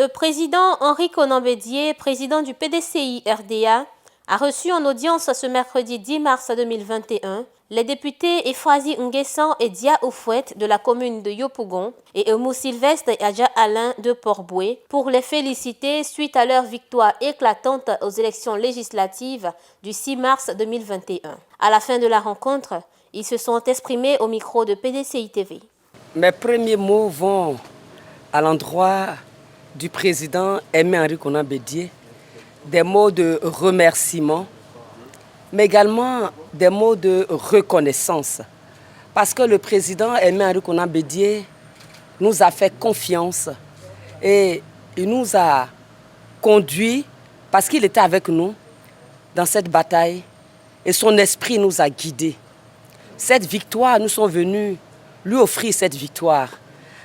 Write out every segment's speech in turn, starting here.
Le président Henri Konan Bédié, président du PDCI-RDA, a reçu en audience ce mercredi 10 mars 2021 les députés Efrazi Nguessan et Dia Oufouet de la commune de Yopougon et Eumou Sylvestre et Adja Alain de Port-Boué pour les féliciter suite à leur victoire éclatante aux élections législatives du 6 mars 2021. À la fin de la rencontre, ils se sont exprimés au micro de PDCI TV. Mes premiers mots vont à l'endroit du président Aimé Henri Konan Bédié, des mots de remerciement, mais également des mots de reconnaissance. Parce que le président Aimé Henri Konan Bédié nous a fait confiance et il nous a conduits parce qu'il était avec nous dans cette bataille et son esprit nous a guidés. Cette victoire, nous sommes venus lui offrir cette victoire,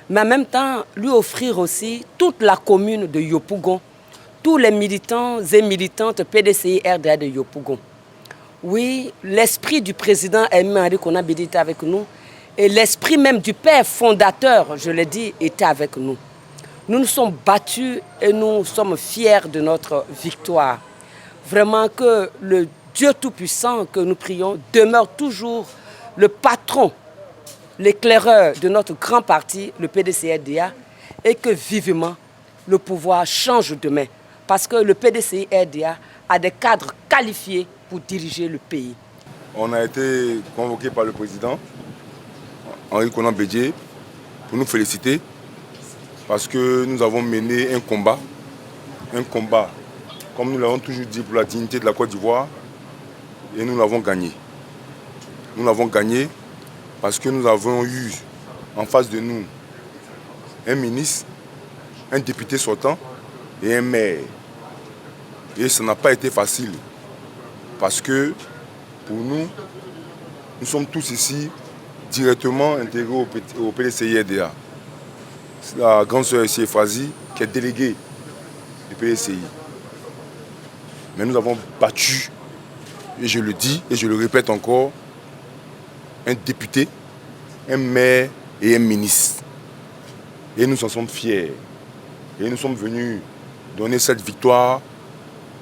mais en même temps lui offrir aussi toute la commune de Yopougon, tous les militants et militantes PDCI-RDA de Yopougon. Oui, l'esprit du président Aimé Henri Konan Bédié était avec nous et l'esprit même du père fondateur, je l'ai dit, était avec nous. Nous nous sommes battus et nous sommes fiers de notre victoire. Vraiment que le Dieu Tout-Puissant que nous prions demeure toujours le patron, l'éclaireur de notre grand parti, le PDCI-RDA, et que vivement le pouvoir change de main. Parce que le PDCI-RDA a des cadres qualifiés pour diriger le pays. On a été convoqué par le président Henri Konan Bédié pour nous féliciter parce que nous avons mené un combat, comme nous l'avons toujours dit, pour la dignité de la Côte d'Ivoire, et nous l'avons gagné. Nous l'avons gagné parce que nous avons eu en face de nous un ministre, un député sortant et un maire. Et ça n'a pas été facile parce que pour nous, nous sommes tous ici directement intégrés au PDCI-RDA. C'est la grande sœur ici, Efrazi, qui est déléguée du PDCI. Mais nous avons battu, et je le dis et je le répète encore, un député, un maire et un ministre. Et nous en sommes fiers. Et nous sommes venus donner cette victoire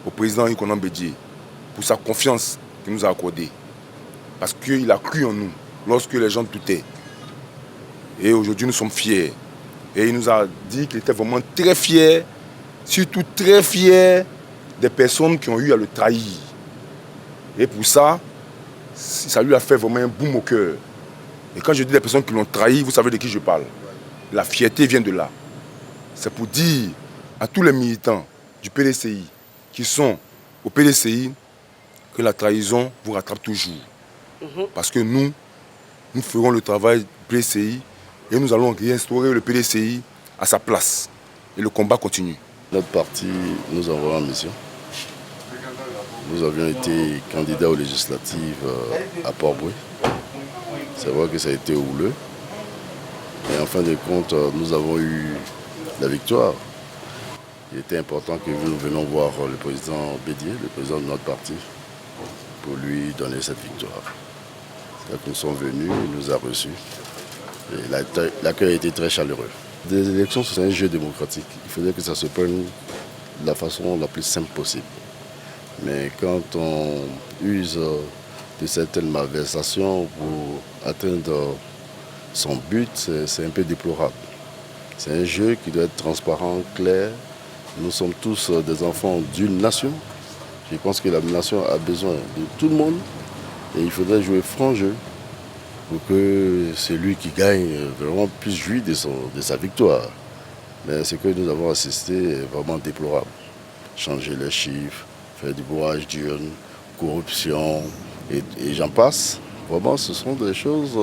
au président Henri Konan Bédié pour sa confiance qu'il nous a accordée. Parce qu'il a cru en nous lorsque les gens doutaient. Et aujourd'hui, nous sommes fiers. Et il nous a dit qu'il était vraiment très fier, surtout très fier des personnes qui ont eu à le trahir. Et pour ça, ça lui a fait vraiment un boum au cœur. Et quand je dis des personnes qui l'ont trahi, vous savez de qui je parle. La fierté vient de là. C'est pour dire à tous les militants du PDCI qui sont au PDCI que la trahison vous rattrape toujours. Parce que nous ferons le travail du PDCI et nous allons réinstaurer le PDCI à sa place. Et le combat continue. Notre parti nous envoie en mission. Nous avions été candidats aux législatives à Port-Boué. C'est vrai que ça a été houleux. Mais en fin de compte, nous avons eu la victoire. Il était important que nous venions voir le président Bédié, le président de notre parti, pour lui donner cette victoire. Quand nous sommes venus, il nous a reçus. L'accueil a été très chaleureux. Des élections, c'est un jeu démocratique. Il faudrait que ça se prenne de la façon la plus simple possible. Mais quand on use de certaines malversations pour atteindre son but, c'est un peu déplorable. C'est un jeu qui doit être transparent, clair. Nous sommes tous des enfants d'une nation. Je pense que la nation a besoin de tout le monde. Et il faudrait jouer franc jeu pour que celui qui gagne vraiment puisse jouir de sa victoire. Mais ce que nous avons assisté est vraiment déplorable. Changer les chiffres, faire du bourrage d'urnes, corruption et j'en passe. Vraiment, ce sont des choses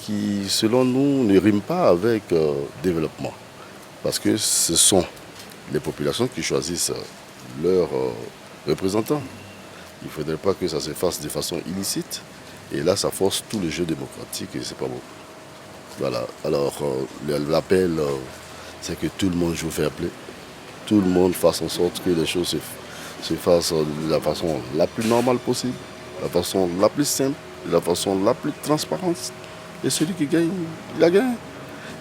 qui, selon nous, ne riment pas avec développement. Parce que ce sont les populations qui choisissent leurs représentants. Il ne faudrait pas que ça se fasse de façon illicite. Et là, ça force tout le jeu démocratique et c'est pas bon. Voilà. Alors, l'appel, c'est que tout le monde joue fair play. Tout le monde fasse en sorte que les choses se fassent de la façon la plus normale possible, la façon la plus simple, de la façon la plus transparente. Et celui qui gagne, il a gagné.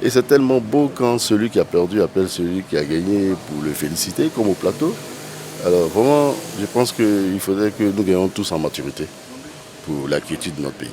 Et c'est tellement beau quand celui qui a perdu appelle celui qui a gagné pour le féliciter, comme au plateau. Alors vraiment, je pense qu'il faudrait que nous gagnions tous en maturité pour la quiétude de notre pays.